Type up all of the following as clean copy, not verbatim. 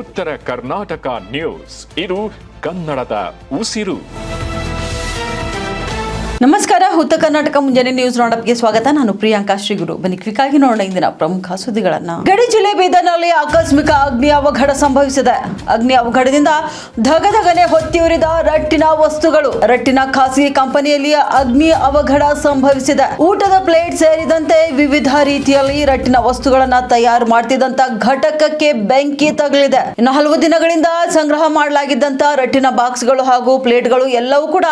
ಉತ್ತರ ಕರ್ನಾಟಕ ನ್ಯೂಸ್, ಇದು ಕನ್ನಡದ ಉಸಿರು. ನಮಸ್ಕಾರ. ಉತ್ತರ ಕರ್ನಾಟಕ ಮುಂಜಾನೆ ನ್ಯೂಸ್ ರೌಂಡಪ್ಗೆ ಸ್ವಾಗತ. ನಾನು ಪ್ರಿಯಾಂಕಾ ಶ್ರೀಗುರು. ಬನ್ನಿ ಕ್ವಿಕ್ ಆಗಿ ನೋಡೋಣ ಇಂದಿನ ಪ್ರಮುಖ ಸುದ್ದಿಗಳನ್ನ. ಗಡಿ ಜಿಲ್ಲೆ ಬೀದರ್ನಲ್ಲಿ ಆಕಸ್ಮಿಕ ಅಗ್ನಿ ಅವಘಡ ಸಂಭವಿಸಿದೆ. ಅಗ್ನಿ ಅವಘಡದಿಂದ ಧಗಧಗನೆ ಹೊತ್ತಿಯುರಿದ ರಟ್ಟಿನ ವಸ್ತುಗಳು. ರಟ್ಟಿನ ಖಾಸಗಿ ಕಂಪನಿಯಲ್ಲಿ ಅಗ್ನಿ ಅವಘಡ ಸಂಭವಿಸಿದೆ. ಊಟದ ಪ್ಲೇಟ್ ಸೇರಿದಂತೆ ವಿವಿಧ ರೀತಿಯಲ್ಲಿ ರಟ್ಟಿನ ವಸ್ತುಗಳನ್ನ ತಯಾರು ಮಾಡ್ತಿದ್ದಂತ ಘಟಕಕ್ಕೆ ಬೆಂಕಿ ತಗುಲಿದೆ. ಇನ್ನು ಹಲವು ದಿನಗಳಿಂದ ಸಂಗ್ರಹ ಮಾಡಲಾಗಿದ್ದಂತ ರಟ್ಟಿನ ಬಾಕ್ಸ್ಗಳು ಹಾಗೂ ಪ್ಲೇಟ್ಗಳು ಎಲ್ಲವೂ ಕೂಡ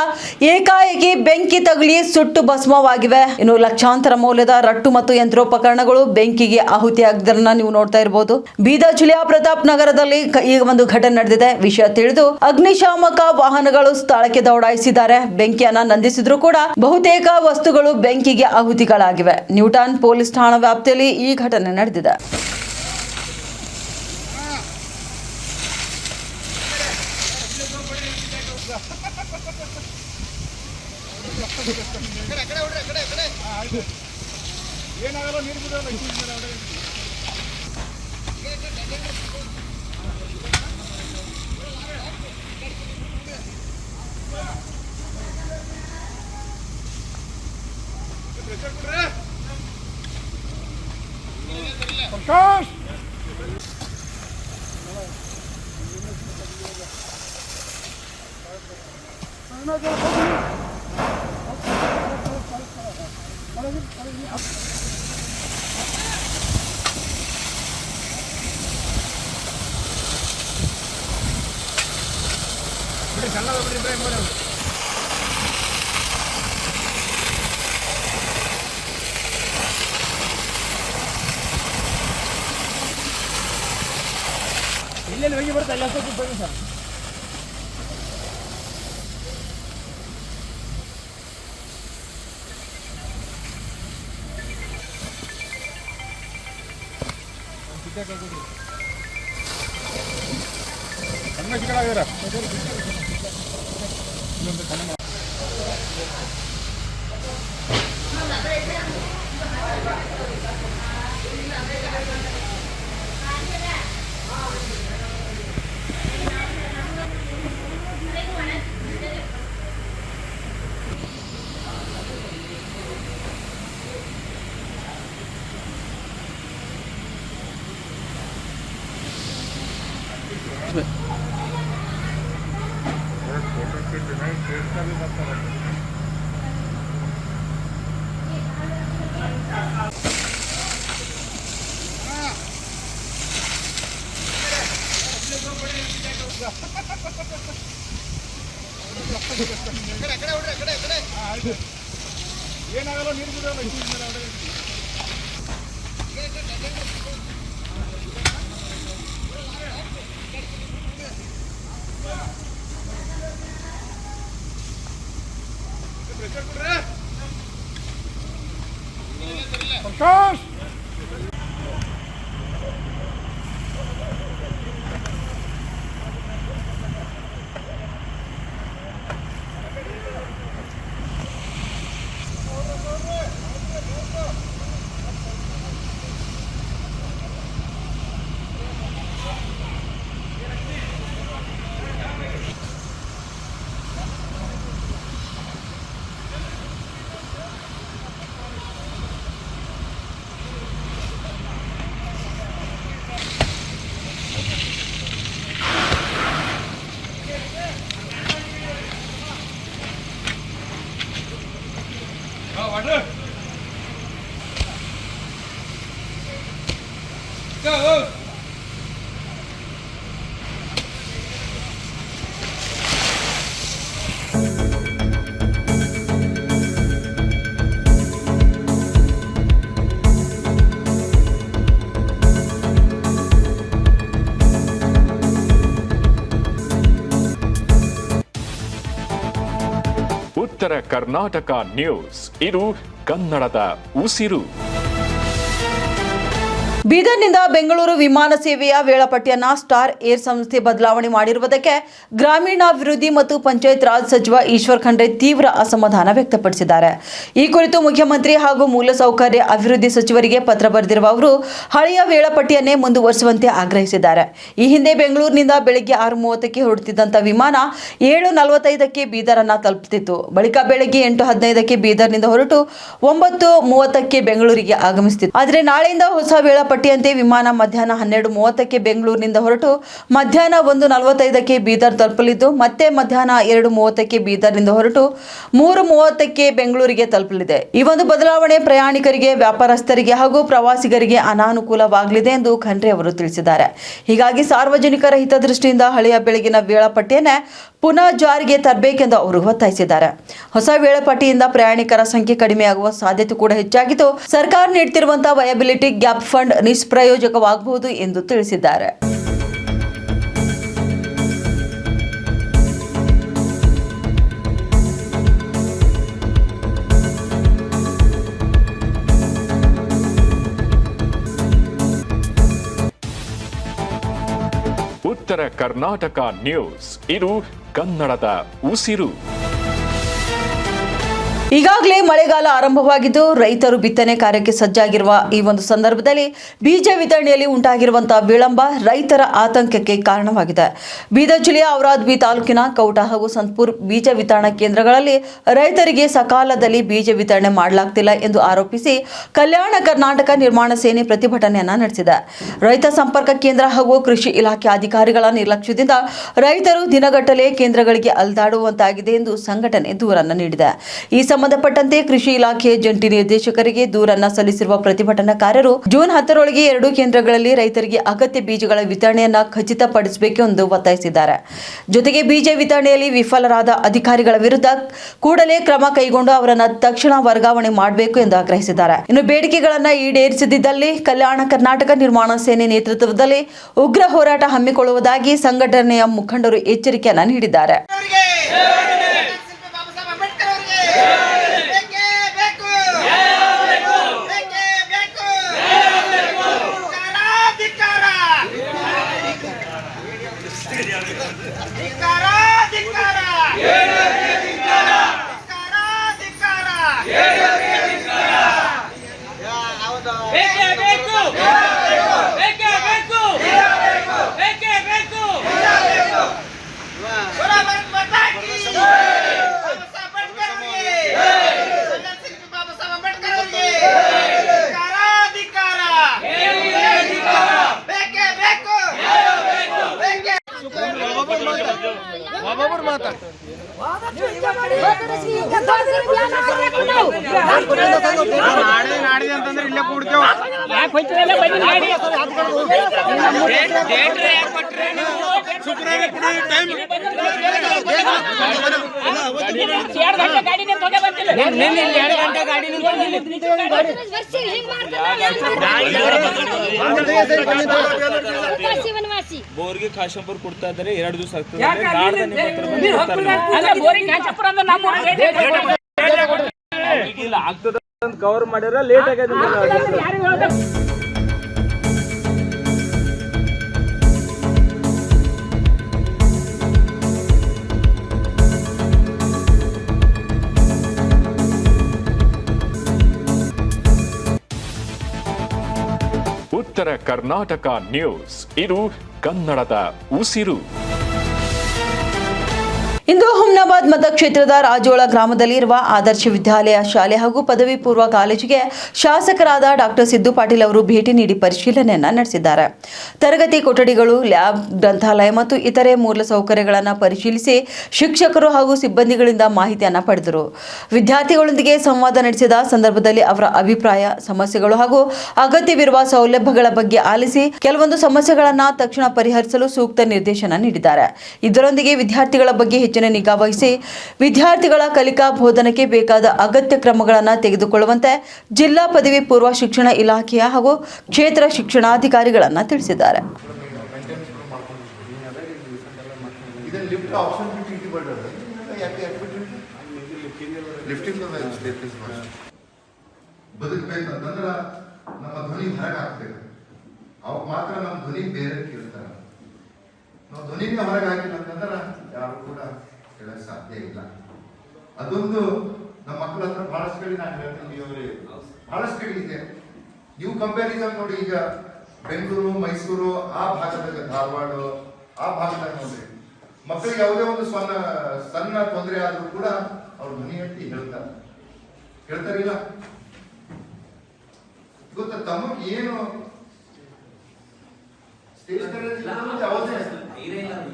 ಏಕಾಏಕಿ ಬೆಂಕಿ ತಗುಲಿ ಸುಟ್ಟು ಭಸ್ಮವಾಗಿವೆ. ಇನ್ನು ಲಕ್ಷಾಂತರ ಮೌಲ್ಯದ ರಟ್ಟು ಮತ್ತು ಯಂತ್ರೋಪಕರಣಗಳು ಬೆಂಕಿಗೆ ಆಹುತಿಯಾಗಿದ್ದನ್ನ ನೀವು ನೋಡ್ತಾ ಇರಬಹುದು. ಬೀದರ್ ಜಿಲ್ಲೆಯ ಪ್ರತಾಪ್ ನಗರದಲ್ಲಿ ಈಗ ಒಂದು ಘಟನೆ ನಡೆದಿದೆ. ವಿಷಯ ತಿಳಿದು ಅಗ್ನಿಶಾಮಕ ವಾಹನಗಳು ಸ್ಥಳಕ್ಕೆ ದೌಡಾಯಿಸಿದ್ದಾರೆ. ಬೆಂಕಿಯನ್ನ ನಂದಿಸಿದ್ರು ಕೂಡ ಬಹುತೇಕ ವಸ್ತುಗಳು ಬೆಂಕಿಗೆ ಆಹುತಿಗಳಾಗಿವೆ. ನ್ಯೂಟನ್ ಪೊಲೀಸ್ ಠಾಣಾ ವ್ಯಾಪ್ತಿಯಲ್ಲಿ ಈ ಘಟನೆ ನಡೆದಿದೆ. ಏನಾಗಲ್ಲ ನೀರು ಬಿಡೋಲ್ಲ. ಪ್ರಕಾಶ್ ಇಲ್ಲೆಲ್ಲಿ ಹೋಗಿ ಬರುತ್ತೆ ಅಲ್ಲಿ ಹತ್ತು ಬನ್ನಿ ಸರ್. ಏನಾಗಲ್ಲ ನೀರು ಬಿಡೋಲ್ಲ. ಪ್ರಕಾಶ್ ಉತ್ತರ ಕರ್ನಾಟಕ ನ್ಯೂಸ್, ಇದು ಕನ್ನಡದ ಉಸಿರು. ಬೀದರ್ನಿಂದ ಬೆಂಗಳೂರು ವಿಮಾನ ಸೇವೆಯ ವೇಳಾಪಟ್ಟಿಯನ್ನು ಸ್ಟಾರ್ ಏರ್ ಸಂಸ್ಥೆ ಬದಲಾವಣೆ ಮಾಡಿರುವುದಕ್ಕೆ ಗ್ರಾಮೀಣಾಭಿವೃದ್ಧಿ ಮತ್ತು ಪಂಚಾಯತ್ ರಾಜ್ ಸಚಿವ ಈಶ್ವರ್ ಖಂಡ್ರೆ ತೀವ್ರ ಅಸಮಾಧಾನ ವ್ಯಕ್ತಪಡಿಸಿದ್ದಾರೆ. ಈ ಕುರಿತು ಮುಖ್ಯಮಂತ್ರಿ ಹಾಗೂ ಮೂಲಸೌಕರ್ಯ ಅಭಿವೃದ್ಧಿ ಸಚಿವರಿಗೆ ಪತ್ರ ಬರೆದಿರುವ ಅವರು ಹಳೆಯ ವೇಳಾಪಟ್ಟಿಯನ್ನೇ ಮುಂದುವರಿಸುವಂತೆ ಆಗ್ರಹಿಸಿದ್ದಾರೆ. ಈ ಹಿಂದೆ ಬೆಂಗಳೂರಿನಿಂದ ಬೆಳಗ್ಗೆ 6:30ಕ್ಕೆ ಹೊರಡುತ್ತಿದ್ದಂಥ ವಿಮಾನ 7:45ಕ್ಕೆ ಬೀದರನ್ನು ತಲುಪುತ್ತಿತ್ತು. ಬಳಿಕ ಬೆಳಗ್ಗೆ 8:15ಕ್ಕೆ ಬೀದರ್ನಿಂದ ಹೊರಟು 9:30ಕ್ಕೆ ಬೆಂಗಳೂರಿಗೆ ಆಗಮಿಸುತ್ತಿತ್ತು. ಆದರೆ ನಾಳೆಯಿಂದ ಹೊಸ ವೇಳಾಪಟ್ಟಿಯಂತೆ ವಿಮಾನ ಮಧ್ಯಾಹ್ನ 12:30ಕ್ಕೆ ಬೆಂಗಳೂರಿನಿಂದ ಹೊರಟು ಮಧ್ಯಾಹ್ನ 1:45ಕ್ಕೆ ಬೀದರ್ ತಲುಪಲಿದ್ದು, ಮತ್ತೆ ಮಧ್ಯಾಹ್ನ 2:30ಕ್ಕೆ ಬೀದರ್ನಿಂದ ಹೊರಟು 3:30ಕ್ಕೆ ಬೆಂಗಳೂರಿಗೆ ತಲುಪಲಿದೆ. ಈ ಒಂದು ಬದಲಾವಣೆ ಪ್ರಯಾಣಿಕರಿಗೆ, ವ್ಯಾಪಾರಸ್ಥರಿಗೆ ಹಾಗೂ ಪ್ರವಾಸಿಗರಿಗೆ ಅನಾನುಕೂಲವಾಗಲಿದೆ ಎಂದು ಖಂಡ್ರೆ ಅವರು ತಿಳಿಸಿದ್ದಾರೆ. ಹೀಗಾಗಿ ಸಾರ್ವಜನಿಕರ ಹಿತದೃಷ್ಟಿಯಿಂದ ಹಳೆಯ ಬೆಳಗಿನ ವೇಳಾಪಟ್ಟಿಯನ್ನೇ ಪುನಃ ಜಾರಿಗೆ ತರಬೇಕೆಂದು ಅವರು ಒತ್ತಾಯಿಸಿದ್ದಾರೆ. ಹೊಸ ವೇಳಾಪಟ್ಟಿಯಿಂದ ಪ್ರಯಾಣಿಕರ ಸಂಖ್ಯೆ ಕಡಿಮೆಯಾಗುವ ಸಾಧ್ಯತೆ ಕೂಡ ಹೆಚ್ಚಾಗಿದ್ದು, ಸರ್ಕಾರ ನೀಡುತ್ತಿರುವಂತಹ ವಯಬಿಲಿಟಿ ಗ್ಯಾಪ್ ಫಂಡ್ ನಿಷ್ಪ್ರಯೋಜಕವಾಗಬಹುದು ಎಂದು ತಿಳಿಸಿದ್ದಾರೆ. ಉತ್ತರ ಕರ್ನಾಟಕ ನ್ಯೂಸ್, ಇದು ಕನ್ನಡದ ಉಸಿರು. ಈಗಾಗಲೇ ಮಳೆಗಾಲ ಆರಂಭವಾಗಿದ್ದು ರೈತರು ಬಿತ್ತನೆ ಕಾರ್ಯಕ್ಕೆ ಸಜ್ಜಾಗಿರುವ ಈ ಒಂದು ಸಂದರ್ಭದಲ್ಲಿ ಬೀಜ ವಿತರಣೆಯಲ್ಲಿ ಉಂಟಾಗಿರುವಂತಹ ವಿಳಂಬ ರೈತರ ಆತಂಕಕ್ಕೆ ಕಾರಣವಾಗಿದೆ. ಬೀದರ್ ಜಿಲ್ಲೆಯ ಔರಾದ್ಬಿ ತಾಲೂಕಿನ ಕೌಟ ಹಾಗೂ ಸಂತಪುರ್ ಬೀಜ ವಿತರಣಾ ಕೇಂದ್ರಗಳಲ್ಲಿ ರೈತರಿಗೆ ಸಕಾಲದಲ್ಲಿ ಬೀಜ ವಿತರಣೆ ಮಾಡಲಾಗ್ತಿಲ್ಲ ಎಂದು ಆರೋಪಿಸಿ ಕಲ್ಯಾಣ ಕರ್ನಾಟಕ ನಿರ್ಮಾಣ ಸೇನೆ ಪ್ರತಿಭಟನೆಯನ್ನ ನಡೆಸಿದೆ. ರೈತ ಸಂಪರ್ಕ ಕೇಂದ್ರ ಹಾಗೂ ಕೃಷಿ ಇಲಾಖೆ ಅಧಿಕಾರಿಗಳ ನಿರ್ಲಕ್ಷ್ಯದಿಂದ ರೈತರು ದಿನಗಟ್ಟಲೆ ಕೇಂದ್ರಗಳಿಗೆ ಅಲೆದಾಡುವಂತಾಗಿದೆ ಎಂದು ಸಂಘಟನೆ ದೂರನ್ನು ನೀಡಿದೆ. ಈ ಸಂಬಂಧಪಟ್ಟಂತೆ ಕೃಷಿ ಇಲಾಖೆಯ ಜಂಟಿ ನಿರ್ದೇಶಕರಿಗೆ ದೂರನ್ನ ಸಲ್ಲಿಸಿರುವ ಪ್ರತಿಭಟನಾಕಾರರು ಜೂನ್ 10ರೊಳಗೆ 2 ಕೇಂದ್ರಗಳಲ್ಲಿ ರೈತರಿಗೆ ಅಗತ್ಯ ಬೀಜಗಳ ವಿತರಣೆಯನ್ನ ಖಚಿತಪಡಿಸಬೇಕು ಎಂದು ಒತ್ತಾಯಿಸಿದ್ದಾರೆ. ಜೊತೆಗೆ ಬೀಜ ವಿತರಣೆಯಲ್ಲಿ ವಿಫಲರಾದ ಅಧಿಕಾರಿಗಳ ವಿರುದ್ಧ ಕೂಡಲೇ ಕ್ರಮ ಕೈಗೊಂಡು ಅವರನ್ನು ತಕ್ಷಣ ವರ್ಗಾವಣೆ ಮಾಡಬೇಕು ಎಂದು ಆಗ್ರಹಿಸಿದ್ದಾರೆ. ಇನ್ನು ಬೇಡಿಕೆಗಳನ್ನು ಈಡೇರಿಸದಿದ್ದಲ್ಲಿ ಕಲ್ಯಾಣ ಕರ್ನಾಟಕ ನಿರ್ಮಾಣ ಸೇನೆ ನೇತೃತ್ವದಲ್ಲಿ ಉಗ್ರ ಹೋರಾಟ ಹಮ್ಮಿಕೊಳ್ಳುವುದಾಗಿ ಸಂಘಟನೆಯ ಮುಖಂಡರು ಎಚ್ಚರಿಕೆಯನ್ನ ನೀಡಿದ್ದಾರೆ. ಬೋರ್ಗೆ ಕಾಶಂಪುರ್ ಕೊಡ್ತಾ ಇದ್ದಾರೆ. 2 ದಿವಸ ಆಗ್ತದೆ. ಆಗ್ತದ ಕವರ್ ಮಾಡ್ಯಾರ, ಲೇಟ್ ಆಗ್ಯದ. ಉತ್ತರ ಕರ್ನಾಟಕ ನ್ಯೂಸ್, ಇದು ಕನ್ನಡದ ಉಸಿರು. ಇಂದು ಹುಮ್ನಾಬಾದ್ ಮತಕ್ಷೇತ್ರದ ರಾಜೋಳ ಗ್ರಾಮದಲ್ಲಿ ಇರುವ ಆದರ್ಶ ವಿದ್ಯಾಲಯ ಶಾಲೆ ಹಾಗೂ ಪದವಿ ಪೂರ್ವ ಕಾಲೇಜಿಗೆ ಶಾಸಕರಾದ ಡಾಕ್ಟರ್ ಸಿದ್ದು ಪಾಟೀಲ್ ಅವರು ಭೇಟಿ ನೀಡಿ ಪರಿಶೀಲನೆಯನ್ನ ನಡೆಸಿದ್ದಾರೆ. ತರಗತಿ ಕೊಠಡಿಗಳು, ಲ್ಯಾಬ್, ಗ್ರಂಥಾಲಯ ಮತ್ತು ಇತರೆ ಮೂಲಸೌಕರ್ಯಗಳನ್ನು ಪರಿಶೀಲಿಸಿ ಶಿಕ್ಷಕರು ಹಾಗೂ ಸಿಬ್ಬಂದಿಗಳಿಂದ ಮಾಹಿತಿಯನ್ನು ಪಡೆದರು. ವಿದ್ಯಾರ್ಥಿಗಳೊಂದಿಗೆ ಸಂವಾದ ನಡೆಸಿದ ಸಂದರ್ಭದಲ್ಲಿ ಅವರ ಅಭಿಪ್ರಾಯ, ಸಮಸ್ಯೆಗಳು ಹಾಗೂ ಅಗತ್ಯವಿರುವ ಸೌಲಭ್ಯಗಳ ಬಗ್ಗೆ ಆಲಿಸಿ ಕೆಲವೊಂದು ಸಮಸ್ಯೆಗಳನ್ನು ತಕ್ಷಣ ಪರಿಹರಿಸಲು ಸೂಕ್ತ ನಿರ್ದೇಶನ ನೀಡಿದ್ದಾರೆ. ಇದರೊಂದಿಗೆ ವಿದ್ಯಾರ್ಥಿಗಳ ಬಗ್ಗೆ ಹೆಚ್ಚಿನ ನಿಗಾ ವಹಿಸಿ ವಿದ್ಯಾರ್ಥಿಗಳ ಕಲಿಕಾ ಬೋಧನೆಗೆ ಬೇಕಾದ ಅಗತ್ಯ ಕ್ರಮಗಳನ್ನು ತೆಗೆದುಕೊಳ್ಳುವಂತೆ ಜಿಲ್ಲಾ ಪದವಿ ಪೂರ್ವ ಶಿಕ್ಷಣ ಇಲಾಖೆಯ ಹಾಗೂ ಕ್ಷೇತ್ರ ಶಿಕ್ಷಣಾಧಿಕಾರಿಗಳನ್ನು ತಿಳಿಸಿದ್ದಾರೆ. ಬದುಕಬೇಕಂತಂದ್ರೆ ನಮ್ಮ ಧ್ವನಿ ಹೊರಗೆ ಆಗ್ತದೆ. ಅವಾಗ ಮಾತ್ರ ನಮ್ಮ ಧ್ವನಿ ಬೇರೆ ಕೇಳ್ತಾರೆ. ನಾವು ಧ್ವನಿನೇ ಹೊರಗೆ ಹಾಕಿಲ್ಲ ಅಂತಂದ್ರೆ ಯಾರು ಕೂಡ ಕೇಳಕ್ ಸಾಧ್ಯ ಇಲ್ಲ. ಅದೊಂದು ನಮ್ಮ ಮಕ್ಕಳ ಹತ್ರ ಬಹಳಷ್ಟು ಕಡೆ ನಾನು ಹೇಳ್ತೀನಿ, ಅವ್ರಿಗೆ ಬಹಳಷ್ಟು ಕಡೆ ಇದೆ. ನೀವು ಕಂಪ್ಯಾರಿಸನ್ ನೋಡಿ, ಈಗ ಬೆಂಗಳೂರು, ಮೈಸೂರು, ಆ ಭಾಗದಾಗ, ಧಾರವಾಡ, ಆ ಭಾಗದಾಗ ನೋಡ್ರಿ, ಮಕ್ಕಳಿಗೆ ಯಾವುದೇ ಒಂದು ಸಣ್ಣ ತೊಂದರೆ ಆದ್ರೂ ಕೂಡ ಅವ್ರು ಧ್ವನಿ ಎತ್ತಿ ಹೇಳ್ತಾರಿಲ್ಲ. ಗೊತ್ತ ತಮಗೆ ಏನು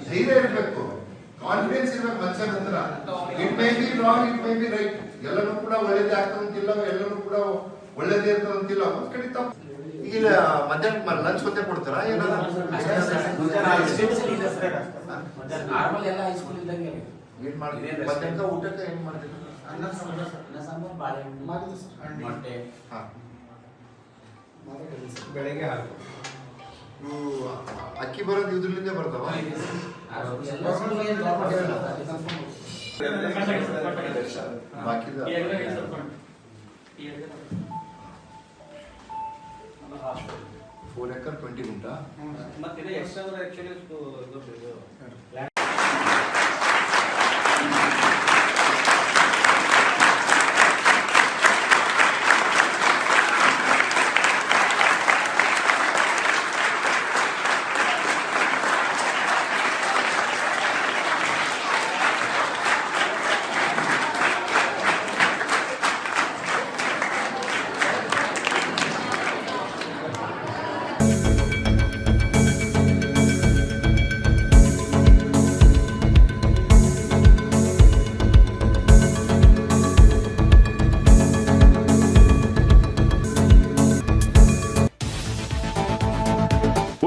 ಧೈರ್ಯ ಇರ್ಬೇಕು, ಕಾನ್ಫಿಡೆನ್ಸ್ ಇರ್ಬೇಕು ಮನುಷ್ಯನ ಹತ್ರ. It my B wrong, it my B right. ಎಲ್ಲರೂ ಕೂಡ ಒಳ್ಳೇದೇ ಆಗ್ತದಂತಿಲ್ಲ, ಎಲ್ಲರೂ ಕೂಡ ಒಳ್ಳೇದೇ ಇರ್ತದಂತಿಲ್ಲ. ಒಂದ್ ಕಡೆ ತಪ್ಪು. ಈಗ ಮಧ್ಯಾಹ್ನ ಲಂಚ್ ಮತ್ತೆ ಕೊಡ್ತಾರ ಏನ್ ಮಾಡ್ತೀವಿ? ಮಧ್ಯಾಹ್ನ ಊಟಕ್ಕೆ ಏನ್ ಮಾಡ್ತೀವಿ? ಬೆಳಗ್ಗೆ ಅಕ್ಕಿ ಬರೋದು ಇದ್ರಲ್ಲಿಂದ ಬರ್ತಾವ. ಬಾಕಿದ 4 ಎಕರ್ 20 ಗುಂಟ.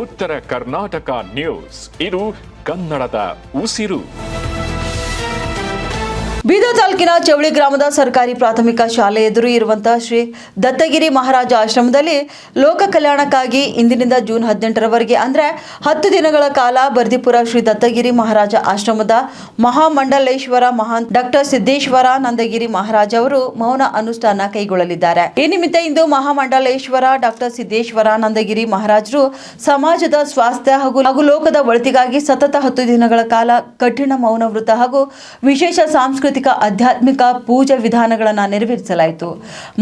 ಉತ್ತರ ಕರ್ನಾಟಕ ನ್ಯೂಸ್, ಇದು ಕನ್ನಡದ ಉಸಿರು. ಬೀದರ್ ತಾಲೂಕಿನ ಚವಳಿ ಗ್ರಾಮದ ಸರ್ಕಾರಿ ಪ್ರಾಥಮಿಕ ಶಾಲೆ ಎದುರು ಇರುವಂತಹ ಶ್ರೀ ದತ್ತಗಿರಿ ಮಹಾರಾಜ ಆಶ್ರಮದಲ್ಲಿ ಲೋಕ ಕಲ್ಯಾಣಕ್ಕಾಗಿ ಇಂದಿನಿಂದ ಜೂನ್ 18ರವರೆಗೆ ಅಂದರೆ 10 ದಿನಗಳ ಕಾಲ ಬರ್ದಿಪುರ ಶ್ರೀ ದತ್ತಗಿರಿ ಮಹಾರಾಜ ಆಶ್ರಮದ ಮಹಾಮಂಡಲೇಶ್ವರ ಮಹಾನ್ ಡಾಕ್ಟರ್ ಸಿದ್ದೇಶ್ವರಾನಂದಗಿರಿ ಮಹಾರಾಜ್ ಅವರು ಮೌನ ಅನುಷ್ಠಾನ ಕೈಗೊಳ್ಳಲಿದ್ದಾರೆ. ಈ ನಿಮಿತ್ತ ಇಂದು ಮಹಾಮಂಡಲೇಶ್ವರ ಡಾಕ್ಟರ್ ಸಿದ್ದೇಶ್ವರಾನಂದಗಿರಿ ಮಹಾರಾಜರು ಸಮಾಜದ ಸ್ವಾಸ್ಥ್ಯ ಹಾಗೂ ಲೋಕದ ಒಳಿತಿಗಾಗಿ ಸತತ 10 ದಿನಗಳ ಕಾಲ ಕಠಿಣ ಮೌನ ವೃತ ಹಾಗೂ ವಿಶೇಷ ಸಾಂಸ್ಕೃತಿಕ ಆಧ್ಯಾತ್ಮಿಕ ಪೂಜಾ ವಿಧಾನಗಳನ್ನು ನೆರವೇರಿಸಲಾಯಿತು.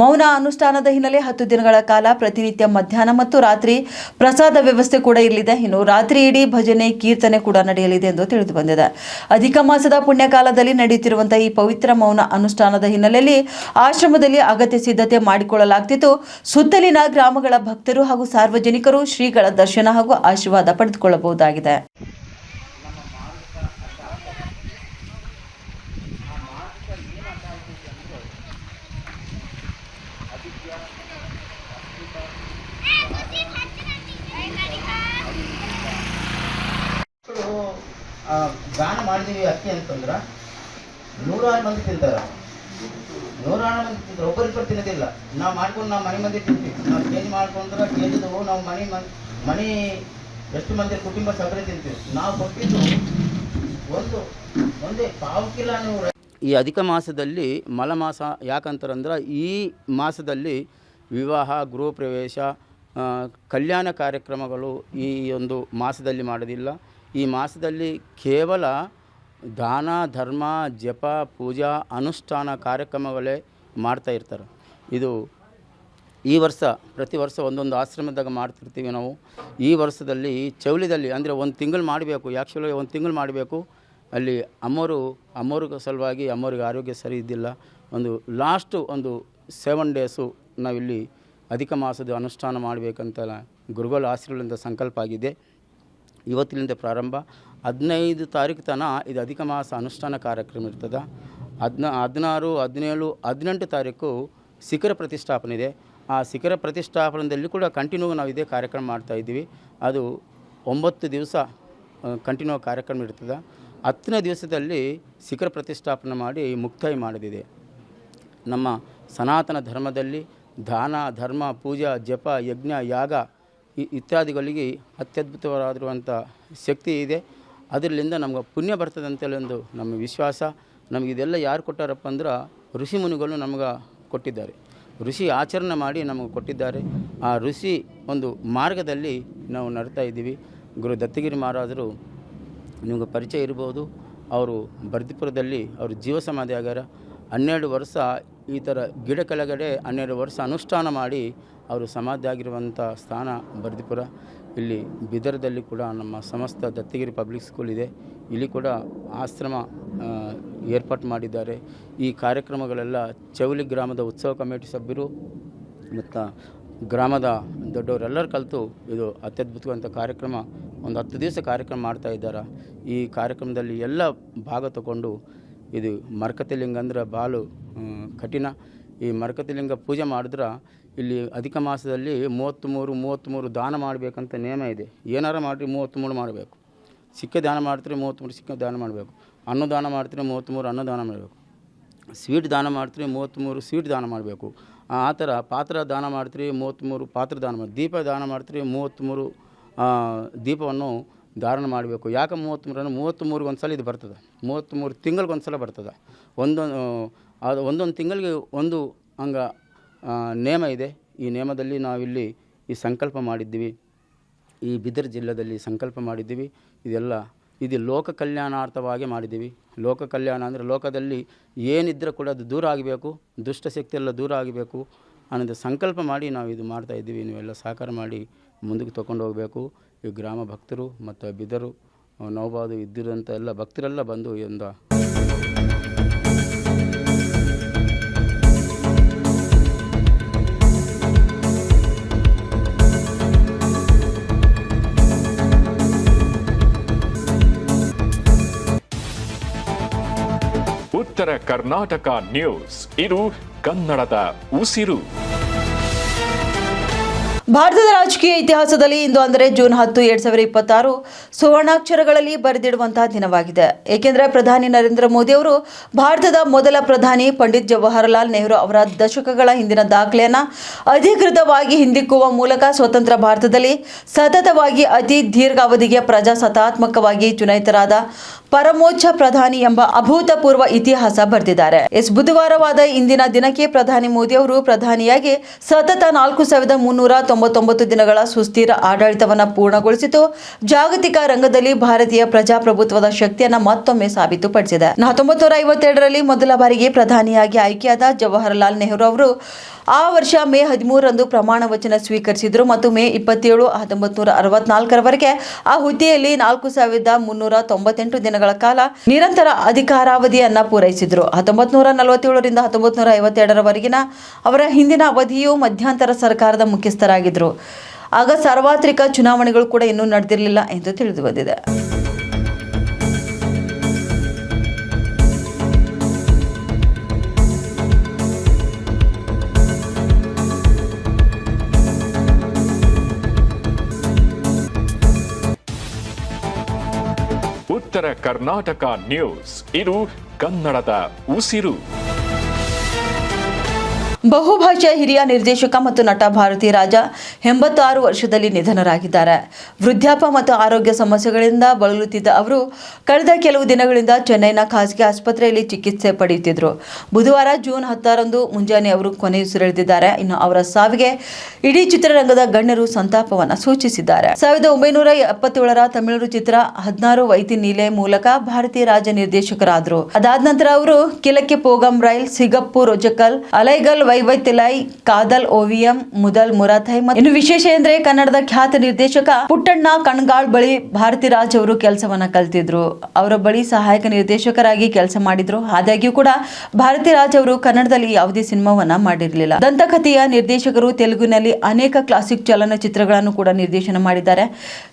ಮೌನ ಅನುಷ್ಠಾನದ ಹಿನ್ನೆಲೆ 10 ದಿನಗಳ ಕಾಲ ಪ್ರತಿನಿತ್ಯ ಮಧ್ಯಾಹ್ನ ಮತ್ತು ರಾತ್ರಿ ಪ್ರಸಾದ ವ್ಯವಸ್ಥೆ ಕೂಡ ಇರಲಿದೆ. ಇನ್ನು ರಾತ್ರಿ ಇಡೀ ಭಜನೆ ಕೀರ್ತನೆ ಕೂಡ ನಡೆಯಲಿದೆ ಎಂದು ತಿಳಿದು ಬಂದಿದೆ. ಅಧಿಕ ಮಾಸದ ಪುಣ್ಯಕಾಲದಲ್ಲಿ ನಡೆಯುತ್ತಿರುವಂತಹ ಈ ಪವಿತ್ರ ಮೌನ ಅನುಷ್ಠಾನದ ಹಿನ್ನೆಲೆಯಲ್ಲಿ ಆಶ್ರಮದಲ್ಲಿ ಅಗತ್ಯ ಸಿದ್ಧತೆ ಮಾಡಿಕೊಳ್ಳಲಾಗುತ್ತಿದ್ದು, ಸುತ್ತಲಿನ ಗ್ರಾಮಗಳ ಭಕ್ತರು ಹಾಗೂ ಸಾರ್ವಜನಿಕರು ಶ್ರೀಗಳ ದರ್ಶನ ಹಾಗೂ ಆಶೀರ್ವಾದ ಪಡೆದುಕೊಳ್ಳಬಹುದಾಗಿದೆ. ದಾನ ಮಾಡಿದೀವಿ ಅಕ್ಕಿ ಅಂತಂದ್ರೆ 106 ಮಂದಿ ತಿಂತಾರೆ. 106 ಮಂದಿ ತಿಂತಾರೆ, ಒಬ್ಬರಿಬ್ಬರು ತಿನ್ನೋದಿಲ್ಲ. ನಾವು ಮಾಡ್ಕೊಂಡು ನಾವು ಮನೆ ಮಂದಿ ತಿಂತೀವಿ. ನಾವು ಚೇಂಜ್ ಮಾಡ್ಕೊಂಡ್ರೆ ಚೇಂಜದವು ನಾವು ಮನೆ ಎಷ್ಟು ಮಂದಿ ಕುಟುಂಬ ಸಗರೆ ತಿಂತೀವಿ. ನಾವು ಕೊಟ್ಟಿದ್ದು ಒಂದೇ ಪಾವು ಕಿಲೋ. ಈ ಅಧಿಕ ಮಾಸದಲ್ಲಿ ಮಲಮಾಸ ಯಾಕಂತಾರಂದ್ರೆ ಈ ಮಾಸದಲ್ಲಿ ವಿವಾಹ, ಗೃಹ ಪ್ರವೇಶ, ಕಲ್ಯಾಣ ಕಾರ್ಯಕ್ರಮಗಳು ಈ ಒಂದು ಮಾಸದಲ್ಲಿ ಮಾಡೋದಿಲ್ಲ. ಈ ಮಾಸದಲ್ಲಿ ಕೇವಲ ದಾನ, ಧರ್ಮ, ಜಪ, ಪೂಜಾ, ಅನುಷ್ಠಾನ ಕಾರ್ಯಕ್ರಮಗಳೇ ಮಾಡ್ತಾ ಇರ್ತಾರೆ. ಇದು ಈ ವರ್ಷ ಪ್ರತಿ ವರ್ಷ ಒಂದೊಂದು ಆಶ್ರಮದಾಗ ಮಾಡ್ತಿರ್ತೀವಿ ನಾವು. ಈ ವರ್ಷದಲ್ಲಿ ಚೌಳಿದಲ್ಲಿ ಅಂದರೆ 1 ತಿಂಗಳು ಮಾಡಬೇಕು. ಆ್ಯಕ್ಚುಲಿ 1 ತಿಂಗಳು ಮಾಡಬೇಕು. ಅಲ್ಲಿ ಅಮ್ಮೋರಿಗೆ ಸಲುವಾಗಿ ಅಮ್ಮೋರಿಗೆ ಆರೋಗ್ಯ ಸರಿ ಇದ್ದಿಲ್ಲ. ಲಾಸ್ಟು 7 ಡೇಸು ನಾವಿಲ್ಲಿ ಅಧಿಕ ಮಾಸದ ಅನುಷ್ಠಾನ ಮಾಡಬೇಕಂತ ಗುರುಗಳ ಆಶೀರ್ವಾದದಿಂದ ಸಂಕಲ್ಪ ಆಗಿದೆ. ಇವತ್ತಿನಿಂದ ಪ್ರಾರಂಭ 15 ತಾರೀಕು ತನಕ ಇದು ಅಧಿಕ ಮಾಸ ಅನುಷ್ಠಾನ ಕಾರ್ಯಕ್ರಮ ಇರ್ತದೆ. 16, 17, 18 ತಾರೀಕು ಶಿಖರ ಪ್ರತಿಷ್ಠಾಪನೆ ಇದೆ. ಆ ಶಿಖರ ಪ್ರತಿಷ್ಠಾಪನದಲ್ಲಿ ಕೂಡ ಕಂಟಿನ್ಯೂ ನಾವು ಇದೇ ಕಾರ್ಯಕ್ರಮ ಮಾಡ್ತಾಯಿದ್ದೀವಿ. ಅದು 9 ದಿವಸ ಕಂಟಿನ್ಯೂ ಕಾರ್ಯಕ್ರಮ ಇರ್ತದೆ. 10ನೇ ದಿವಸದಲ್ಲಿ ಶಿಖರ ಪ್ರತಿಷ್ಠಾಪನೆ ಮಾಡಿ ಮುಕ್ತಾಯ ಮಾಡಿದಿದೆ. ನಮ್ಮ ಸನಾತನ ಧರ್ಮದಲ್ಲಿ ದಾನ, ಧರ್ಮ, ಪೂಜಾ, ಜಪ, ಯಜ್ಞ, ಯಾಗ ಇತ್ಯಾದಿಗಳಿಗೆ ಅತ್ಯದ್ಭುತವಾದಿರುವಂಥ ಶಕ್ತಿ ಇದೆ. ಅದರಿಂದ ನಮ್ಗೆ ಪುಣ್ಯ ಬರ್ತದೆ ಅಂತೇಳಿ ಒಂದು ನಮ್ಮ ವಿಶ್ವಾಸ. ನಮಗಿದೆಲ್ಲ ಯಾರು ಕೊಟ್ಟಾರಪ್ಪ ಅಂದ್ರೆ ಋಷಿಮುನಿಗಳು ನಮ್ಗೆ ಕೊಟ್ಟಿದ್ದಾರೆ. ಋಷಿ ಆಚರಣೆ ಮಾಡಿ ನಮಗೆ ಕೊಟ್ಟಿದ್ದಾರೆ. ಆ ಋಷಿ ಒಂದು ಮಾರ್ಗದಲ್ಲಿ ನಾವು ನಡ್ತಾ ಇದ್ದೀವಿ. ಗುರು ದತ್ತಗಿರಿ ಮಹಾರಾಜರು ನಿಮಗೆ ಪರಿಚಯ ಇರ್ಬೋದು. ಅವರು ಬರ್ದಿಪುರದಲ್ಲಿ ಅವರು ಜೀವ ಸಮಾಧಿ ಆಗ್ಯಾರ. 12 ವರ್ಷ ಈ ಥರ ಗಿಡ ಕೆಳಗಡೆ 12 ವರ್ಷ ಅನುಷ್ಠಾನ ಮಾಡಿ ಅವರು ಸಮಾಧಿ ಆಗಿರುವಂಥ ಸ್ಥಾನ ಬರ್ದಿಪುರ. ಇಲ್ಲಿ ಬಿದರದಲ್ಲಿ ಕೂಡ ನಮ್ಮ ಸಮಸ್ತ ದತ್ತಗಿರಿ ಪಬ್ಲಿಕ್ ಸ್ಕೂಲ್ ಇದೆ. ಇಲ್ಲಿ ಕೂಡ ಆಶ್ರಮ ಏರ್ಪಾಟು ಮಾಡಿದ್ದಾರೆ. ಈ ಕಾರ್ಯಕ್ರಮಗಳೆಲ್ಲ ಚೌಲಿ ಗ್ರಾಮದ ಉತ್ಸವ ಕಮಿಟಿ ಸಭ್ಯರು ಮತ್ತು ಗ್ರಾಮದ ದೊಡ್ಡವರೆಲ್ಲರೂ ಕಲಿತು ಇದು ಅತ್ಯದ್ಭುತವಾದಂಥ ಕಾರ್ಯಕ್ರಮ, ಒಂದು 10 ದಿವಸ ಕಾರ್ಯಕ್ರಮ ಮಾಡ್ತಾ ಇದ್ದಾರೆ. ಈ ಕಾರ್ಯಕ್ರಮದಲ್ಲಿ ಎಲ್ಲ ಭಾಗ ತಗೊಂಡು ಇದು ಮರಕತಿ ಲಿಂಗ ಅಂದ್ರೆ ಭಾಳ ಕಠಿಣ. ಈ ಮರಕತಿ ಲಿಂಗ ಪೂಜೆ ಮಾಡಿದ್ರೆ ಇಲ್ಲಿ ಅಧಿಕ ಮಾಸದಲ್ಲಿ 33 ದಾನ ಮಾಡಬೇಕಂತ ನಿಯಮ ಇದೆ. ಏನಾರು ಮಾಡಿರಿ 33 ಮಾಡಬೇಕು. ಸಿಕ್ಕ ದಾನ ಮಾಡ್ತೀರಿ 33 ಸಿಕ್ಕ ದಾನ ಮಾಡಬೇಕು. ಅನ್ನದಾನ ಮಾಡ್ತೀರಿ 33 ಅನ್ನದಾನ ಮಾಡಬೇಕು. ಸ್ವೀಟ್ ದಾನ ಮಾಡ್ತೀರಿ 33 ಸ್ವೀಟ್ ದಾನ ಮಾಡಬೇಕು. ಆ ಥರ ಪಾತ್ರ ದಾನ ಮಾಡ್ತೀರಿ 33 ಪಾತ್ರ ದಾನ ಮಾಡಿ. ದೀಪ ದಾನ ಮಾಡ್ತೀರಿ 33 ದೀಪವನ್ನು ಧಾರಣ ಮಾಡಬೇಕು. ಯಾಕೆ 33 33 ಒಂದು ಸಲ ಇದು ಬರ್ತದೆ. 33 ತಿಂಗಳಿಗೊಂದು ಸಲ ಬರ್ತದೆ. ಒಂದೊಂದು ತಿಂಗಳಿಗೆ ಒಂದು ಹಂಗ ನೇಮ ಇದೆ. ಈ ನೇಮದಲ್ಲಿ ನಾವಿಲ್ಲಿ ಈ ಸಂಕಲ್ಪ ಮಾಡಿದ್ದೀವಿ. ಈ ಬಿದರ್ ಜಿಲ್ಲೆಯಲ್ಲಿ ಸಂಕಲ್ಪ ಮಾಡಿದ್ದೀವಿ. ಇದು ಲೋಕ ಕಲ್ಯಾಣಾರ್ಥವಾಗಿ ಮಾಡಿದ್ದೀವಿ. ಲೋಕ ಕಲ್ಯಾಣ ಅಂದರೆ ಲೋಕದಲ್ಲಿ ಏನಿದ್ರೂ ಕೂಡ ಅದು ದೂರ ಆಗಬೇಕು, ದುಷ್ಟಶಕ್ತಿ ಎಲ್ಲ ದೂರ ಆಗಬೇಕು ಅನ್ನೋದು ಸಂಕಲ್ಪ ಮಾಡಿ ನಾವು ಇದು ಮಾಡ್ತಾಯಿದ್ದೀವಿ. ನೀವೆಲ್ಲ ಸಹಕಾರ ಮಾಡಿ ಮುಂದಕ್ಕೆ ತೊಗೊಂಡು ಹೋಗಬೇಕು. ಈ ಗ್ರಾಮ ಭಕ್ತರು ಮತ್ತು ಬಿದರು ನೌಬಾದು ಇದ್ದಿರೋಂಥ ಎಲ್ಲ ಭಕ್ತರೆಲ್ಲ ಬಂದು ಒಂದು ಉತ್ತರ ಕರ್ನಾಟಕ ನ್ಯೂಸ್, ಇದು ಕನ್ನಡದ ಉಸಿರು. ಭಾರತದ ರಾಜಕೀಯ ಇತಿಹಾಸದಲ್ಲಿ ಇಂದು ಅಂದರೆ ಜೂನ್ 10, 2026 ಸುವರ್ಣಾಕ್ಷರಗಳಲ್ಲಿ ಬರೆದಿಡುವಂತಹ ದಿನವಾಗಿದೆ. ಏಕೆಂದರೆ ಪ್ರಧಾನಿ ನರೇಂದ್ರ ಮೋದಿ ಅವರು ಭಾರತದ ಮೊದಲ ಪ್ರಧಾನಿ ಪಂಡಿತ್ ಜವಾಹರಲಾಲ್ ನೆಹರು ಅವರ ದಶಕಗಳ ಹಿಂದಿನ ದಾಖಲೆಯನ್ನು ಅಧಿಕೃತವಾಗಿ ಹಿಂದಿಕ್ಕುವ ಮೂಲಕ ಸ್ವತಂತ್ರ ಭಾರತದಲ್ಲಿ ಸತತವಾಗಿ ಅತಿ ದೀರ್ಘಾವಧಿಗೆ ಪ್ರಜಾಸತ್ತಾತ್ಮಕವಾಗಿ ಚುನಾಯಿತರಾದ ಪರಮೋಚ್ಚ ಪ್ರಧಾನಿ ಎಂಬ ಅಭೂತಪೂರ್ವ ಇತಿಹಾಸ ಬರೆದಿದ್ದಾರೆ. ಬುಧವಾರವಾದ ಇಂದಿನ ದಿನಕ್ಕೆ ಪ್ರಧಾನಿ ಮೋದಿ ಅವರು ಪ್ರಧಾನಿಯಾಗಿ ಸತತ 4399 ದಿನಗಳ ಸುಸ್ಥಿರ ಆಡಳಿತವನ್ನು ಪೂರ್ಣಗೊಳಿಸಿತು. ಜಾಗತಿಕ ರಂಗದಲ್ಲಿ ಭಾರತೀಯ ಪ್ರಜಾಪ್ರಭುತ್ವದ ಶಕ್ತಿಯನ್ನು ಮತ್ತೊಮ್ಮೆ ಸಾಬೀತುಪಡಿಸಿದೆ. 1952ರಲ್ಲಿ ಮೊದಲ ಬಾರಿಗೆ ಪ್ರಧಾನಿಯಾಗಿ ಆಯ್ಕೆಯಾದ ಜವಾಹರಲಾಲ್ ನೆಹರು ಅವರು ಆ ವರ್ಷ ಮೇ 13ರಂದು ಪ್ರಮಾಣ ವಚನ ಸ್ವೀಕರಿಸಿದರು ಮತ್ತು ಮೇ 27, 1964ರವರೆಗೆ ಆ ಹುದ್ದೆಯಲ್ಲಿ 4398 ದಿನಗಳ ಕಾಲ ನಿರಂತರ ಅಧಿಕಾರಾವಧಿಯನ್ನು ಪೂರೈಸಿದರು. 1947ರಿಂದ 1952ರವರೆಗಿನ ಅವರ ಹಿಂದಿನ ಅವಧಿಯು ಮಧ್ಯಂತರ ಸರ್ಕಾರದ ಮುಖ್ಯಸ್ಥರಾಗಿದ್ದರು. ಆಗ ಸಾರ್ವತ್ರಿಕ ಚುನಾವಣೆಗಳು ಕೂಡ ಇನ್ನೂ ನಡೆದಿರಲಿಲ್ಲ ಎಂದು ತಿಳಿದು ಬಂದಿದೆ. ಉತ್ತರ ಕರ್ನಾಟಕ ನ್ಯೂಸ್, ಇದು ಕನ್ನಡದ ಉಸಿರು. ಬಹುಭಾಷಾ ಹಿರಿಯ ನಿರ್ದೇಶಕ ಮತ್ತು ನಟ ಭಾರತಿ ರಾಜ 86 ವರ್ಷದಲ್ಲಿ ನಿಧನರಾಗಿದ್ದಾರೆ. ವೃದ್ಧಾಪ್ಯ ಮತ್ತು ಆರೋಗ್ಯ ಸಮಸ್ಯೆಗಳಿಂದ ಬಳಲುತ್ತಿದ್ದ ಅವರು ಕಳೆದ ಕೆಲವು ದಿನಗಳಿಂದ ಚೆನ್ನೈನ ಖಾಸಗಿ ಆಸ್ಪತ್ರೆಯಲ್ಲಿ ಚಿಕಿತ್ಸೆ ಪಡೆಯುತ್ತಿದ್ದರು. ಬುಧವಾರ ಜೂನ್ 10ರಂದು ಮುಂಜಾನೆ ಅವರು ಕೊನೆಯುಸಿರೆಳೆದಿದ್ದಾರೆ. ಇನ್ನು ಅವರ ಸಾವಿಗೆ ಇಡೀ ಚಿತ್ರರಂಗದ ಗಣ್ಯರು ಸಂತಾಪವನ್ನು ಸೂಚಿಸಿದ್ದಾರೆ. 1977ರ ತಮಿಳು ಚಿತ್ರ 16 ವೈತಿ ನೀಲೆ ಮೂಲಕ ಭಾರತಿ ರಾಜ ನಿರ್ದೇಶಕರಾದರು. ಅದಾದ ನಂತರ ಅವರು ಕಿಲಕ್ಕೆ ಪೋಗಂ ರೈಲ್, ಸಿಗಪ್ಪು ರೊಜಕಲ್, ಅಲೈಗಲ್ ವೈವೈತಿಲೈ, ಕಾದಲ್ ಓವಿಯಂ, ಮುದಲ್ ಮುರಾಥೈ. ಇನ್ನು ವಿಶೇಷ ಎಂದ್ರೆ ಕನ್ನಡದ ಖ್ಯಾತ ನಿರ್ದೇಶಕ ಪುಟ್ಟಣ್ಣ ಕಣ್ಗಾಳ್ ಬಳಿ ಭಾರತಿ ರಾಜ್ ಅವರು ಕೆಲಸವನ್ನ ಕಲ್ತಿದ್ರು. ಅವರ ಬಳಿ ಸಹಾಯಕ ನಿರ್ದೇಶಕರಾಗಿ ಕೆಲಸ ಮಾಡಿದ್ರು. ಆದಾಗ್ಯೂ ಕೂಡ ಭಾರತಿ ರಾಜ್ ಅವರು ಕನ್ನಡದಲ್ಲಿ ಯಾವುದೇ ಸಿನಿಮಾವನ್ನ ಮಾಡಿರಲಿಲ್ಲ. ದಂತಕಥೆಯ ನಿರ್ದೇಶಕರು. ತೆಲುಗಿನಲ್ಲಿ ಅನೇಕ ಕ್ಲಾಸಿಕ್ ಚಲನಚಿತ್ರಗಳನ್ನು ಕೂಡ ನಿರ್ದೇಶನ ಮಾಡಿದ್ದಾರೆ.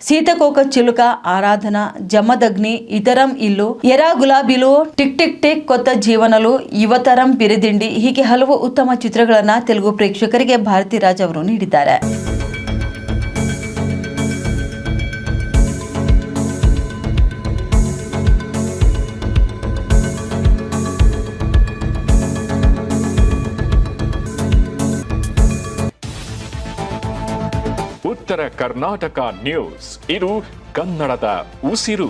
ಸೀತಕೋಕ ಚಿಲುಕ, ಆರಾಧನಾ, ಜಮದಗ್ನಿ, ಇತರಂ ಇಲ್ಲು, ಎರಾ ಗುಲಾಬಿಲು, ಟಿಕ್ ಟಿಕ್ ಟಿಕ್, ಕೊತ್ತ ಜೀವನಲು, ಯುವತರಂ ಪಿರಿದಿಂಡಿ ಹೀಗೆ ಹಲವು ಉತ್ತಮ ಚಿತ್ರಗಳನ್ನ ತೆಲುಗು ಪ್ರೇಕ್ಷಕರಿಗೆ ಭಾರತಿ ರಾಜ್ ಅವರು ನೀಡಿದ್ದಾರೆ. ಉತ್ತರ ಕರ್ನಾಟಕ ನ್ಯೂಸ್, ಇದು ಕನ್ನಡದ ಉಸಿರು.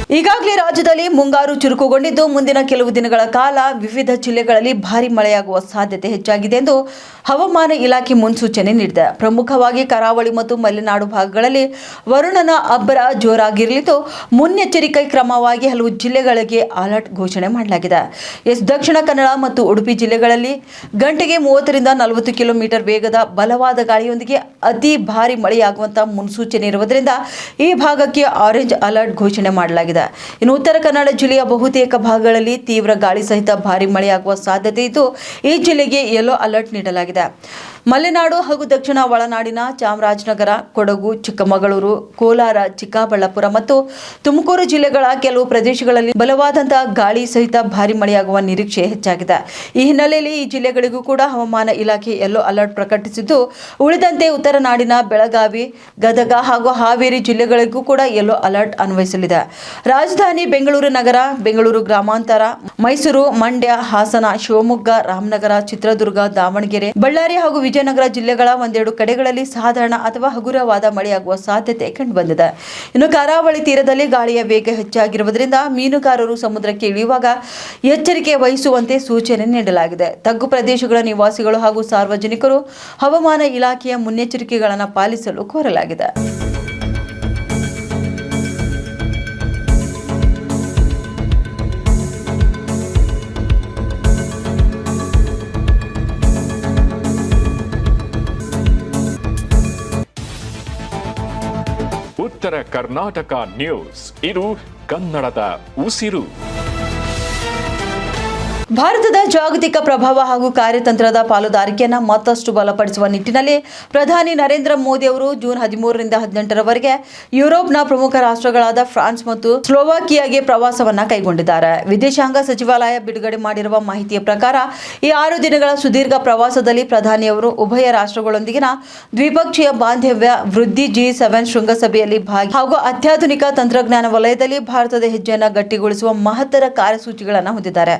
ಈಗಾಗಲೇ ರಾಜ್ಯದಲ್ಲಿ ಮುಂಗಾರು ಚುರುಕುಗೊಂಡಿದ್ದು ಮುಂದಿನ ಕೆಲವು ದಿನಗಳ ಕಾಲ ವಿವಿಧ ಜಿಲ್ಲೆಗಳಲ್ಲಿ ಭಾರೀ ಮಳೆಯಾಗುವ ಸಾಧ್ಯತೆ ಹೆಚ್ಚಾಗಿದೆ ಎಂದು ಹವಾಮಾನ ಇಲಾಖೆ ಮುನ್ಸೂಚನೆ ನೀಡಿದೆ. ಪ್ರಮುಖವಾಗಿ ಕರಾವಳಿ ಮತ್ತು ಮಲೆನಾಡು ಭಾಗಗಳಲ್ಲಿ ವರುಣನ ಅಬ್ಬರ ಜೋರಾಗಿರಲಿದ್ದು ಮುನ್ನೆಚ್ಚರಿಕೆ ಕ್ರಮವಾಗಿ ಹಲವು ಜಿಲ್ಲೆಗಳಿಗೆ ಅಲರ್ಟ್ ಘೋಷಣೆ ಮಾಡಲಾಗಿದೆ. ದಕ್ಷಿಣ ಕನ್ನಡ ಮತ್ತು ಉಡುಪಿ ಜಿಲ್ಲೆಗಳಲ್ಲಿ ಗಂಟೆಗೆ 30ರಿಂದ 40 ಕಿಲೋಮೀಟರ್ ವೇಗದ ಬಲವಾದ ಗಾಳಿಯೊಂದಿಗೆ ಅತಿ ಭಾರೀ ಮಳೆಯಾಗುವಂತಹ ಮುನ್ಸೂಚನೆ ಇರುವುದರಿಂದ ಈ ಭಾಗಕ್ಕೆ ಆರೆಂಜ್ ಅಲರ್ಟ್ ಘೋಷಣೆ ಮಾಡಲಾಗಿದೆ. ಇನ್ನು ಉತ್ತರ ಕನ್ನಡ ಜಿಲ್ಲೆಯ ಬಹುತೇಕ ಭಾಗಗಳಲ್ಲಿ ತೀವ್ರ ಗಾಳಿ ಸಹಿತ ಭಾರೀ ಮಳೆಯಾಗುವ ಸಾಧ್ಯತೆ ಇದ್ದು ಈ ಜಿಲ್ಲೆಗೆ ಯೆಲ್ಲೋ ಅಲರ್ಟ್ ನೀಡಲಾಗಿದೆ. ಮಲೆನಾಡು ಹಾಗೂ ದಕ್ಷಿಣ ಒಳನಾಡಿನ ಚಾಮರಾಜನಗರ, ಕೊಡಗು, ಚಿಕ್ಕಮಗಳೂರು, ಕೋಲಾರ, ಚಿಕ್ಕಬಳ್ಳಾಪುರ ಮತ್ತು ತುಮಕೂರು ಜಿಲ್ಲೆಗಳ ಕೆಲವು ಪ್ರದೇಶಗಳಲ್ಲಿ ಬಲವಾದಂತಹ ಗಾಳಿ ಸಹಿತ ಭಾರೀ ಮಳೆಯಾಗುವ ನಿರೀಕ್ಷೆ ಹೆಚ್ಚಾಗಿದೆ. ಈ ಹಿನ್ನೆಲೆಯಲ್ಲಿ ಈ ಜಿಲ್ಲೆಗಳಿಗೂ ಕೂಡ ಹವಾಮಾನ ಇಲಾಖೆ ಯೆಲ್ಲೋ ಅಲರ್ಟ್ ಪ್ರಕಟಿಸಿದ್ದು ಉಳಿದಂತೆ ಉತ್ತರ ನಾಡಿನ ಬೆಳಗಾವಿ, ಗದಗ ಹಾಗೂ ಹಾವೇರಿ ಜಿಲ್ಲೆಗಳಿಗೂ ಕೂಡ ಯೆಲ್ಲೋ ಅಲರ್ಟ್ ಅನ್ವಯಿಸಲಿದೆ. ರಾಜಧಾನಿ ಬೆಂಗಳೂರು ನಗರ, ಬೆಂಗಳೂರು ಗ್ರಾಮಾಂತರ, ಮೈಸೂರು, ಮಂಡ್ಯ, ಹಾಸನ, ಶಿವಮೊಗ್ಗ, ರಾಮನಗರ, ಚಿತ್ರದುರ್ಗ, ದಾವಣಗೆರೆ, ಬಳ್ಳಾರಿ ಹಾಗೂ ವಿಜಯನಗರ ಜಿಲ್ಲೆಗಳ ಒಂದೆರಡು ಕಡೆಗಳಲ್ಲಿ ಸಾಧಾರಣ ಅಥವಾ ಹಗುರವಾದ ಮಳೆಯಾಗುವ ಸಾಧ್ಯತೆ ಕಂಡುಬಂದಿದೆ. ಇನ್ನು ಕರಾವಳಿ ತೀರದಲ್ಲಿ ಗಾಳಿಯ ವೇಗ ಹೆಚ್ಚಾಗಿರುವುದರಿಂದ ಮೀನುಗಾರರು ಸಮುದ್ರಕ್ಕೆ ಇಳಿಯುವಾಗ ಎಚ್ಚರಿಕೆ ವಹಿಸುವಂತೆ ಸೂಚನೆ ನೀಡಲಾಗಿದೆ. ತಗ್ಗು ಪ್ರದೇಶಗಳ ನಿವಾಸಿಗಳು ಹಾಗೂ ಸಾರ್ವಜನಿಕರು ಹವಾಮಾನ ಇಲಾಖೆಯ ಮುನ್ನೆಚ್ಚರಿಕೆಗಳನ್ನು ಪಾಲಿಸಲು ಕೋರಲಾಗಿದೆ. ಉತ್ತರ ಕರ್ನಾಟಕ ನ್ಯೂಸ್, ಇದು ಕನ್ನಡದ ಉಸಿರು. ಭಾರತದ ಜಾಗತಿಕ ಪ್ರಭಾವ ಹಾಗೂ ಕಾರ್ಯತಂತ್ರದ ಪಾಲುದಾರಿಕೆಯನ್ನು ಮತ್ತಷ್ಟು ಬಲಪಡಿಸುವ ನಿಟ್ಟಿನಲ್ಲಿ ಪ್ರಧಾನಿ ನರೇಂದ್ರ ಮೋದಿ ಅವರು ಜೂನ್ 13ರಿಂದ 18ರವರೆಗೆ ಯುರೋಪ್ನ ಪ್ರಮುಖ ರಾಷ್ಟ್ರಗಳಾದ ಫ್ರಾನ್ಸ್ ಮತ್ತು ಸ್ಲೋವಾಕಿಯಾಗೆ ಪ್ರವಾಸವನ್ನ ಕೈಗೊಂಡಿದ್ದಾರೆ. ವಿದೇಶಾಂಗ ಸಚಿವಾಲಯ ಬಿಡುಗಡೆ ಮಾಡಿರುವ ಮಾಹಿತಿಯ ಪ್ರಕಾರ ಈ 6 ದಿನಗಳ ಸುದೀರ್ಘ ಪ್ರವಾಸದಲ್ಲಿ ಪ್ರಧಾನಿಯವರು ಉಭಯ ರಾಷ್ಟ್ರಗಳೊಂದಿಗಿನ ದ್ವಿಪಕ್ಷೀಯ ಬಾಂಧವ್ಯ ವೃದ್ಧಿ, G7 ಶೃಂಗಸಭೆಯಲ್ಲಿ ಭಾಗಿ ಹಾಗೂ ಅತ್ಯಾಧುನಿಕ ತಂತ್ರಜ್ಞಾನ ವಲಯದಲ್ಲಿ ಭಾರತದ ಹೆಜ್ಜೆಯನ್ನು ಗಟ್ಟಿಗೊಳಿಸುವ ಮಹತ್ತರ ಕಾರ್ಯಸೂಚಿಗಳನ್ನು ಹೊಂದಿದ್ದಾರೆ.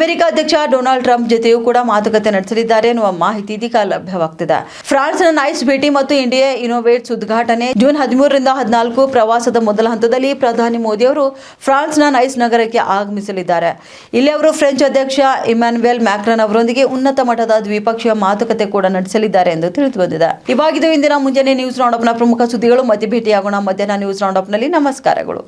ಅಮೆರಿಕ ಅಧ್ಯಕ್ಷ ಡೊನಾಲ್ಡ್ ಟ್ರಂಪ್ ಜೊತೆಯೂ ಕೂಡ ಮಾತುಕತೆ ನಡೆಸಲಿದ್ದಾರೆ ಎನ್ನುವ ಮಾಹಿತಿ ಇದೀಗ ಲಭ್ಯವಾಗ್ತಿದೆ. ಫ್ರಾನ್ಸ್ನ ನೈಸ್ ಭೇಟಿ ಮತ್ತು ಇಂಡಿಯಾ ಇನೋವೇಟ್ಸ್ ಉದ್ಘಾಟನೆ ಜೂನ್ 13ರಿಂದ 14 ಪ್ರವಾಸದ ಮೊದಲ ಹಂತದಲ್ಲಿ ಪ್ರಧಾನಿ ಮೋದಿ ಅವರು ಫ್ರಾನ್ಸ್ನ ನೈಸ್ ನಗರಕ್ಕೆ ಆಗಮಿಸಲಿದ್ದಾರೆ. ಇಲ್ಲಿ ಅವರು ಫ್ರೆಂಚ್ ಅಧ್ಯಕ್ಷ ಇಮ್ಯಾನ್ಯುಯಲ್ ಮ್ಯಾಕ್ರಾನ್ ಅವರೊಂದಿಗೆ ಉನ್ನತ ಮಟ್ಟದ ದ್ವಿಪಕ್ಷೀಯ ಮಾತುಕತೆ ಕೂಡ ನಡೆಸಲಿದ್ದಾರೆ ಎಂದು ತಿಳಿದುಬಂದಿದೆ. ಇವಾಗಿದ್ದು ಇಂದಿನ ಮುಂಜಾನೆ ನ್ಯೂಸ್ ರೌಂಡಪ್ನ ಪ್ರಮುಖ ಸುದ್ದಿಗಳು. ಮತ್ತೆ ಭೇಟಿಯಾಗೋಣ ಮಧ್ಯಾಹ್ನ ನ್ಯೂಸ್ ರೌಂಡಪ್ನಲ್ಲಿ. ನಮಸ್ಕಾರಗಳು.